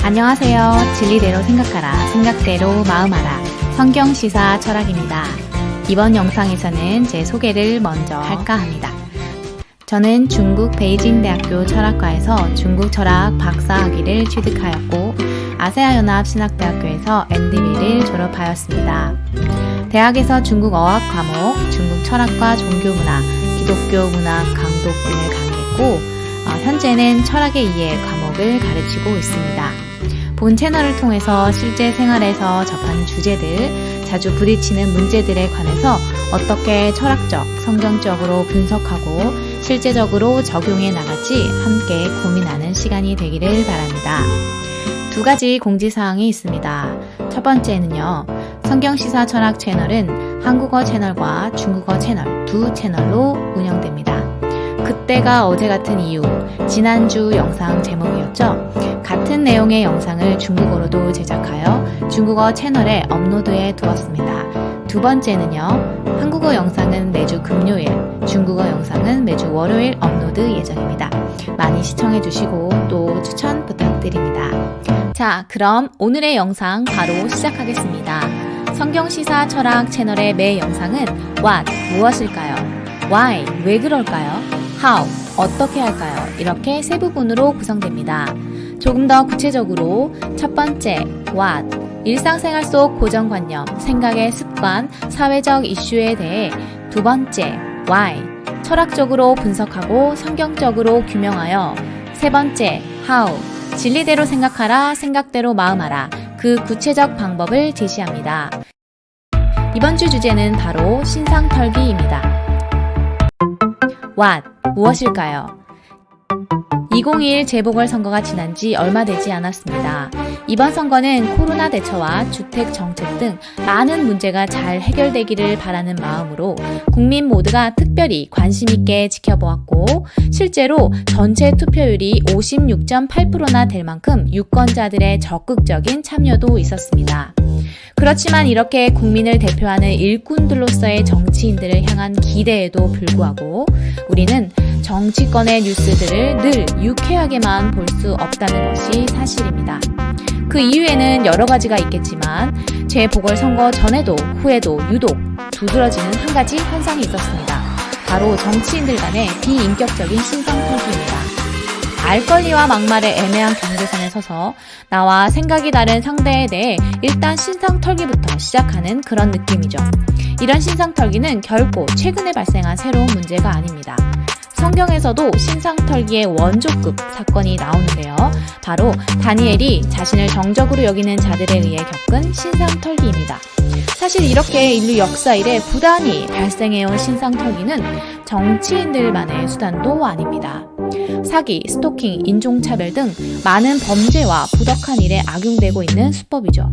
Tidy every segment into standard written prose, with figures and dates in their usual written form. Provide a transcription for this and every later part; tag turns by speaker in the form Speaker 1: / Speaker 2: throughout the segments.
Speaker 1: 안녕하세요. 진리대로 생각하라, 생각대로 마음하라. 성경시사 철학입니다. 이번 영상에서는 제 소개를 먼저 할까 합니다. 저는 중국 베이징 대학교 철학과에서 중국 철학 박사학위를 취득하였고 아세아연합신학대학교에서 MDB를 졸업하였습니다. 대학에서 중국 어학 과목, 중국 철학과 종교문화, 기독교 문학 강독 등을 강의했고 현재는 철학의 이해 과목을 가르치고 있습니다. 본 채널을 통해서 실제 생활에서 접하는 주제들, 자주 부딪히는 문제들에 관해서 어떻게 철학적, 성경적으로 분석하고 실제적으로 적용해 나갈지 함께 고민하는 시간이 되기를 바랍니다. 두 가지 공지사항이 있습니다. 첫 번째는요, 성경시사 철학 채널은 한국어 채널과 중국어 채널 두 채널로 운영됩니다. 그때가 어제 같은 이유, 지난주 영상 제목이었죠. 같은 내용의 영상을 중국어로도 제작하여 중국어 채널에 업로드해 두었습니다. 두 번째는요, 한국어 영상은 매주 금요일, 중국어 영상은 매주 월요일 업로드 예정입니다. 많이 시청해 주시고 또 추천 부탁드립니다. 자, 그럼 오늘의 영상 바로 시작하겠습니다. 성경시사 철학 채널의 매 영상은 What, 무엇일까요? Why, 왜 그럴까요? How, 어떻게 할까요? 이렇게 세 부분으로 구성됩니다. 조금 더 구체적으로 첫 번째, What, 일상생활 속 고정관념, 생각의 습관, 사회적 이슈에 대해. 두 번째, Why, 철학적으로 분석하고 성경적으로 규명하여. 세 번째, How, 진리대로 생각하라, 생각대로 마음하라. 그 구체적 방법을 제시합니다. 이번 주 주제는 바로 신상털기입니다. What, 무엇일까요? 2021 재보궐선거가 지난 지 얼마 되지 않았습니다. 이번 선거는 코로나 대처와 주택 정책 등 많은 문제가 잘 해결되기를 바라는 마음으로 국민 모두가 특별히 관심 있게 지켜보았고 실제로 전체 투표율이 56.8%나 될 만큼 유권자들의 적극적인 참여도 있었습니다. 그렇지만 이렇게 국민을 대표하는 일꾼들로서의 정치인들을 향한 기대에도 불구하고 우리는 정치권의 뉴스들을 늘 유쾌하게만 볼 수 없다는 것이 사실입니다. 그 이유에는 여러 가지가 있겠지만 재보궐선거 전에도 후에도 유독 두드러지는 한 가지 현상이 있었습니다. 바로 정치인들 간의 비인격적인 신상털기입니다. 알 권리와 막말의 애매한 경계선에 서서 나와 생각이 다른 상대에 대해 일단 신상털기부터 시작하는 그런 느낌이죠. 이런 신상털기는 결코 최근에 발생한 새로운 문제가 아닙니다. 성경에서도 신상털기의 원조급 사건이 나오는데요. 바로 다니엘이 자신을 정적으로 여기는 자들에 의해 겪은 신상털기입니다. 사실 이렇게 인류 역사 이래 부단히 발생해온 신상털기는 정치인들만의 수단도 아닙니다. 사기, 스토킹, 인종차별 등 많은 범죄와 부덕한 일에 악용되고 있는 수법이죠.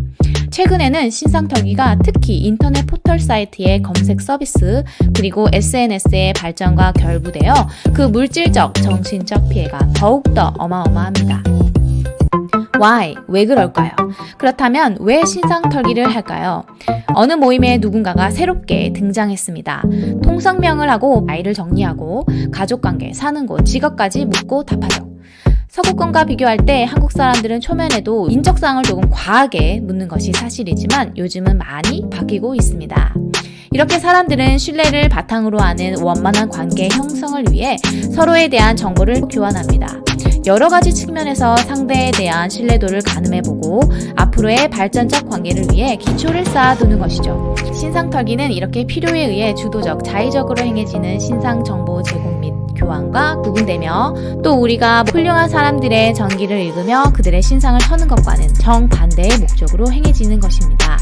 Speaker 1: 최근에는 신상털기가 특히 인터넷 포털 사이트의 검색 서비스 그리고 SNS의 발전과 결부되어 그 물질적, 정신적 피해가 더욱더 어마어마합니다. Why? 왜 그럴까요? 그렇다면 왜 신상털기를 할까요? 어느 모임에 누군가가 새롭게 등장했습니다. 통성명을 하고 아이를 정리하고 가족관계, 사는 곳, 직업까지 묻고 답하죠. 서구권과 비교할 때 한국 사람들은 초면에도 인적사항을 조금 과하게 묻는 것이 사실이지만 요즘은 많이 바뀌고 있습니다. 이렇게 사람들은 신뢰를 바탕으로 하는 원만한 관계 형성을 위해 서로에 대한 정보를 교환합니다. 여러 가지 측면에서 상대에 대한 신뢰도를 가늠해보고 앞으로의 발전적 관계를 위해 기초를 쌓아두는 것이죠. 신상털기는 이렇게 필요에 의해 주도적, 자의적으로 행해지는 신상정보 제공 및 교환과 구분되며 또 우리가 훌륭한 사람들의 전기를 읽으며 그들의 신상을 터는 것과는 정반대의 목적으로 행해지는 것입니다.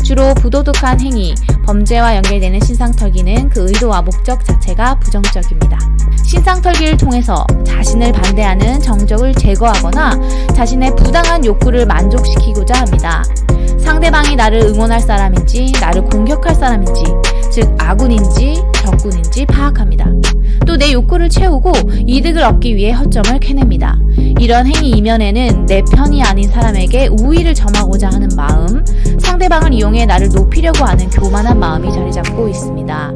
Speaker 1: 주로 부도덕한 행위, 범죄와 연결되는 신상털기는 그 의도와 목적 자체가 부정적입니다. 신상털기를 통해서 자신을 반대하는 정적을 제거하거나 자신의 부당한 욕구를 만족시키고자 합니다. 상대방이 나를 응원할 사람인지 나를 공격할 사람인지 즉 아군인지 적군인지 파악합니다. 또 내 욕구를 채우고 이득을 얻기 위해 허점을 캐냅니다. 이런 행위 이면에는 내 편이 아닌 사람에게 우위를 점하고자 하는 마음, 상대방을 이용해 나를 높이려고 하는 교만한 마음이 자리 잡고 있습니다.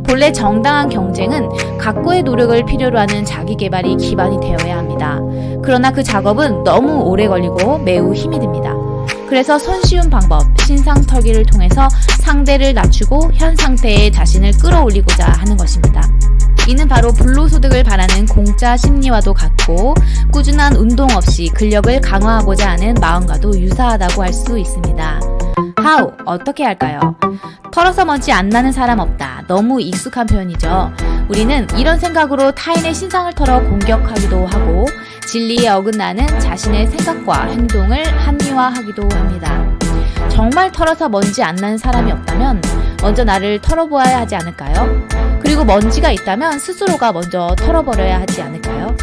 Speaker 1: 본래 정당한 경쟁은 각고의 노력을 필요로 하는 자기 개발이 기반이 되어야 합니다. 그러나 그 작업은 너무 오래 걸리고 매우 힘이 듭니다. 그래서 손쉬운 방법, 신상털기를 통해서 상대를 낮추고 현 상태에 자신을 끌어올리고자 하는 것입니다. 이는 바로 불로소득을 바라는 공짜 심리와도 같고 꾸준한 운동 없이 근력을 강화하고자 하는 마음과도 유사하다고 할 수 있습니다. How? 어떻게 할까요? 털어서 먼지 안 나는 사람 없다. 너무 익숙한 표현이죠. 우리는 이런 생각으로 타인의 신상을 털어 공격하기도 하고 진리에 어긋나는 자신의 생각과 행동을 합리화하기도 합니다. 정말 털어서 먼지 안 나는 사람이 없다면 먼저 나를 털어보아야 하지 않을까요? 그리고 먼지가 있다면 스스로가 먼저 털어버려야 하지 않을까요?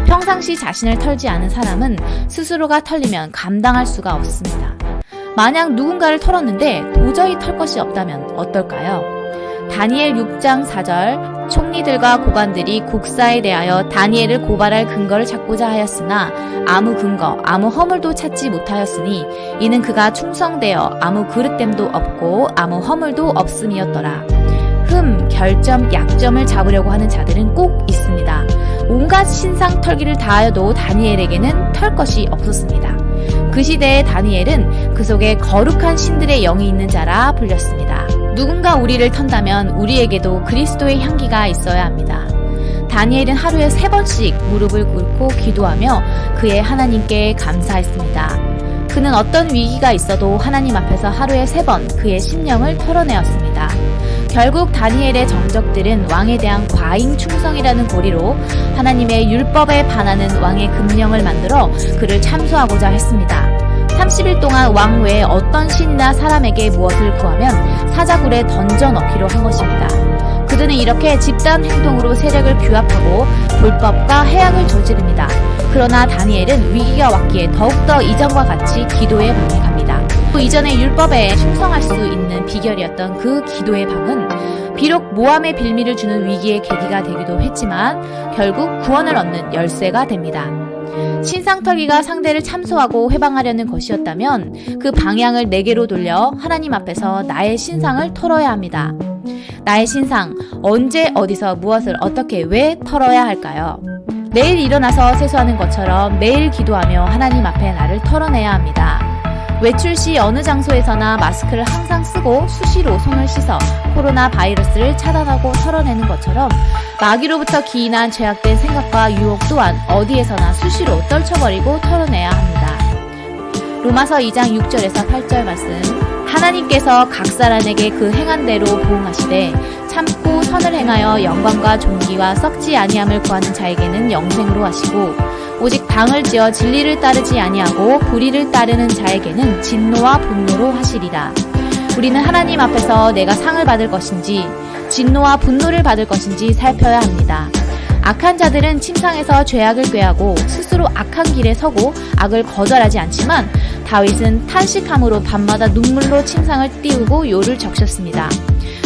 Speaker 1: 평상시 자신을 털지 않은 사람은 스스로가 털리면 감당할 수가 없습니다. 만약 누군가를 털었는데 도저히 털 것이 없다면 어떨까요? 다니엘 6장 4절 총리들과 고관들이 국사에 대하여 다니엘을 고발할 근거를 찾고자 하였으나 아무 근거, 아무 허물도 찾지 못하였으니 이는 그가 충성되어 아무 그릇됨도 없고 아무 허물도 없음이었더라. 결점, 약점을 잡으려고 하는 자들은 꼭 있습니다. 온갖 신상 털기를 다하여도 다니엘에게는 털 것이 없었습니다. 그 시대의 다니엘은 그 속에 거룩한 신들의 영이 있는 자라 불렸습니다. 누군가 우리를 턴다면 우리에게도 그리스도의 향기가 있어야 합니다. 다니엘은 하루에 3번씩 무릎을 꿇고 기도하며 그의 하나님께 감사했습니다. 그는 어떤 위기가 있어도 하나님 앞에서 하루에 3번 그의 심령을 털어내었습니다. 결국 다니엘의 정적들은 왕에 대한 과잉 충성이라는 고리로 하나님의 율법에 반하는 왕의 금령을 만들어 그를 참수하고자 했습니다. 30일 동안 왕 외에 어떤 신이나 사람에게 무엇을 구하면 사자굴에 던져 넣기로 한 것입니다. 그들은 이렇게 집단 행동으로 세력을 규합하고 불법과 해악을 저지릅니다. 그러나 다니엘은 위기가 왔기에 더욱더 이전과 같이 기도의 방에 갑니다. 또 이전의 율법에 충성할 수 있는 비결이었던 그 기도의 방은 비록 모함의 빌미를 주는 위기의 계기가 되기도 했지만 결국 구원을 얻는 열쇠가 됩니다. 신상털기가 상대를 참소하고 회방하려는 것이었다면 그 방향을 내게로 돌려 하나님 앞에서 나의 신상을 털어야 합니다. 나의 신상, 언제 어디서 무엇을 어떻게 왜 털어야 할까요? 매일 일어나서 세수하는 것처럼 매일 기도하며 하나님 앞에 나를 털어내야 합니다. 외출 시 어느 장소에서나 마스크를 항상 쓰고 수시로 손을 씻어 코로나 바이러스를 차단하고 털어내는 것처럼 마귀로부터 기인한 죄악된 생각과 유혹 또한 어디에서나 수시로 떨쳐버리고 털어내야 합니다. 로마서 2장 6절에서 8절 말씀, 하나님께서 각 사람에게 그 행한 대로 보응하시되 참고 선을 행하여 영광과 존귀와 썩지 아니함을 구하는 자에게는 영생으로 하시고 오직 방을 지어 진리를 따르지 아니하고 불의를 따르는 자에게는 진노와 분노로 하시리라. 우리는 하나님 앞에서 내가 상을 받을 것인지 진노와 분노를 받을 것인지 살펴야 합니다. 악한 자들은 침상에서 죄악을 꾀하고 스스로 악한 길에 서고 악을 거절하지 않지만 다윗은 탄식함으로 밤마다 눈물로 침상을 띄우고 요를 적셨습니다.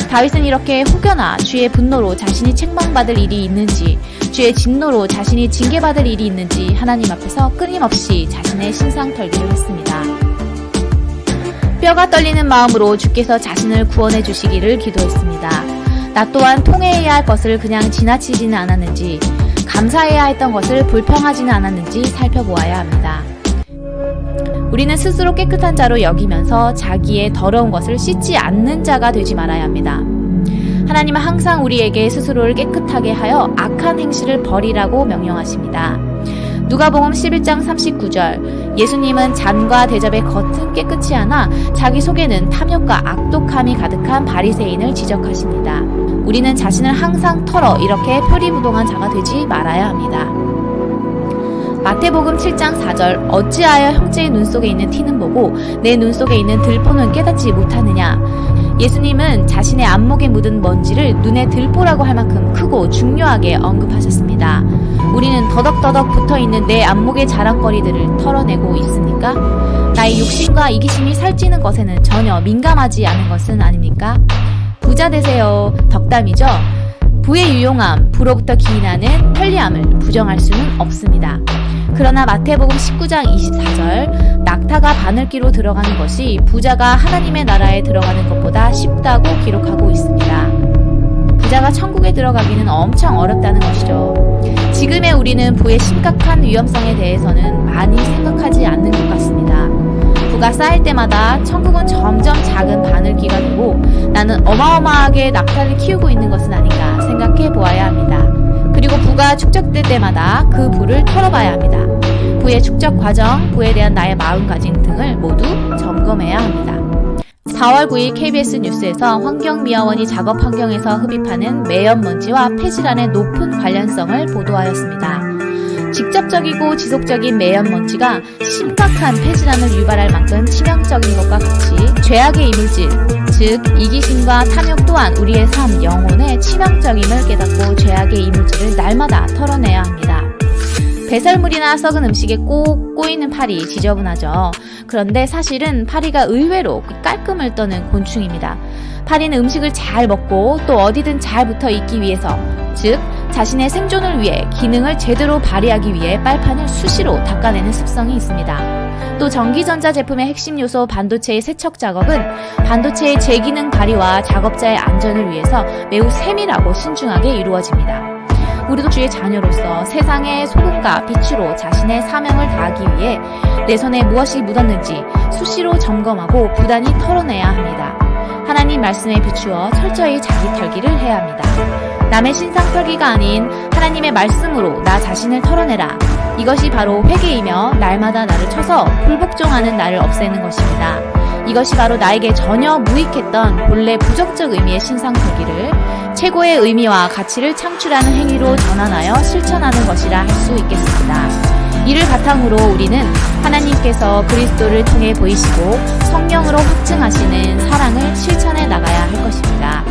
Speaker 1: 다윗은 이렇게 혹여나 주의 분노로 자신이 책망받을 일이 있는지 주의 진노로 자신이 징계받을 일이 있는지 하나님 앞에서 끊임없이 자신의 신상털기를 했습니다. 뼈가 떨리는 마음으로 주께서 자신을 구원해 주시기를 기도했습니다. 나 또한 통회해야 할 것을 그냥 지나치지는 않았는지 감사해야 했던 것을 불평하지는 않았는지 살펴보아야 합니다. 우리는 스스로 깨끗한 자로 여기면서 자기의 더러운 것을 씻지 않는 자가 되지 말아야 합니다. 하나님은 항상 우리에게 스스로를 깨끗하게 하여 악한 행실을 버리라고 명령하십니다. 누가복음 11장 39절, 예수님은 잔과 대접의 겉은 깨끗이 하나 자기 속에는 탐욕과 악독함이 가득한 바리새인을 지적하십니다. 우리는 자신을 항상 털어 이렇게 표리부동한 자가 되지 말아야 합니다. 마태복음 7장 4절, 어찌하여 형제의 눈 속에 있는 티는 보고 내 눈 속에 있는 들포는 깨닫지 못하느냐. 예수님은 자신의 안목에 묻은 먼지를 눈에 들포라고 할 만큼 크고 중요하게 언급하셨습니다. 우리는 더덕더덕 붙어있는 내 안목의 자랑거리들을 털어내고 있습니까? 나의 욕심과 이기심이 살찌는 것에는 전혀 민감하지 않은 것은 아닙니까? 부자 되세요. 덕담이죠? 부의 유용함, 부로부터 기인하는 편리함을 부정할 수는 없습니다. 그러나 마태복음 19장 24절, 낙타가 바늘기로 들어가는 것이 부자가 하나님의 나라에 들어가는 것보다 쉽다고 기록하고 있습니다. 부자가 천국에 들어가기는 엄청 어렵다는 것이죠. 지금의 우리는 부의 심각한 위험성에 대해서는 많이 생각하지 않는 것 같습니다. 부가 쌓일 때마다 천국은 점점 작은 바늘귀가 되고 나는 어마어마하게 낙타를 키우고 있는 것은 아닌가 생각해 보아야 합니다. 그리고 부가 축적될 때마다 그 부를 털어봐야 합니다. 부의 축적 과정, 부에 대한 나의 마음가짐 등을 모두 점검해야 합니다. 4월 9일 KBS 뉴스에서 환경미화원이 작업 환경에서 흡입하는 매연먼지와 폐질환의 높은 관련성을 보도하였습니다. 직접적이고 지속적인 매연먼지가 심각한 폐질환을 유발할 만큼 치명적인 것과 같이 죄악의 이물질, 즉 이기심과 탐욕 또한 우리의 삶, 영혼에 치명적임을 깨닫고 죄악의 이물질을 날마다 털어내야 합니다. 배설물이나 썩은 음식에 꼭 꼬이는 파리 지저분하죠. 그런데 사실은 파리가 의외로 깔끔을 떠는 곤충입니다. 파리는 음식을 잘 먹고 또 어디든 잘 붙어 있기 위해서, 즉 자신의 생존을 위해 기능을 제대로 발휘하기 위해 빨판을 수시로 닦아내는 습성이 있습니다. 또 전기전자 제품의 핵심 요소 반도체의 세척 작업은 반도체의 제기능 발휘와 작업자의 안전을 위해서 매우 세밀하고 신중하게 이루어집니다. 우리도 주의 자녀로서 세상의 소금과 빛으로 자신의 사명을 다하기 위해 내 손에 무엇이 묻었는지 수시로 점검하고 부단히 털어내야 합니다. 하나님 말씀에 비추어 철저히 자기 털기를 해야 합니다. 남의 신상 털기가 아닌 하나님의 말씀으로 나 자신을 털어내라. 이것이 바로 회개이며 날마다 나를 쳐서 불복종하는 나를 없애는 것입니다. 이것이 바로 나에게 전혀 무익했던 본래 부정적 의미의 신상 털기를 최고의 의미와 가치를 창출하는 행위로 전환하여 실천하는 것이라 할 수 있겠습니다. 이를 바탕으로 우리는 하나님께서 그리스도를 통해 보이시고 성령으로 확증하시는 사랑을 실천해 나가야 할 것입니다.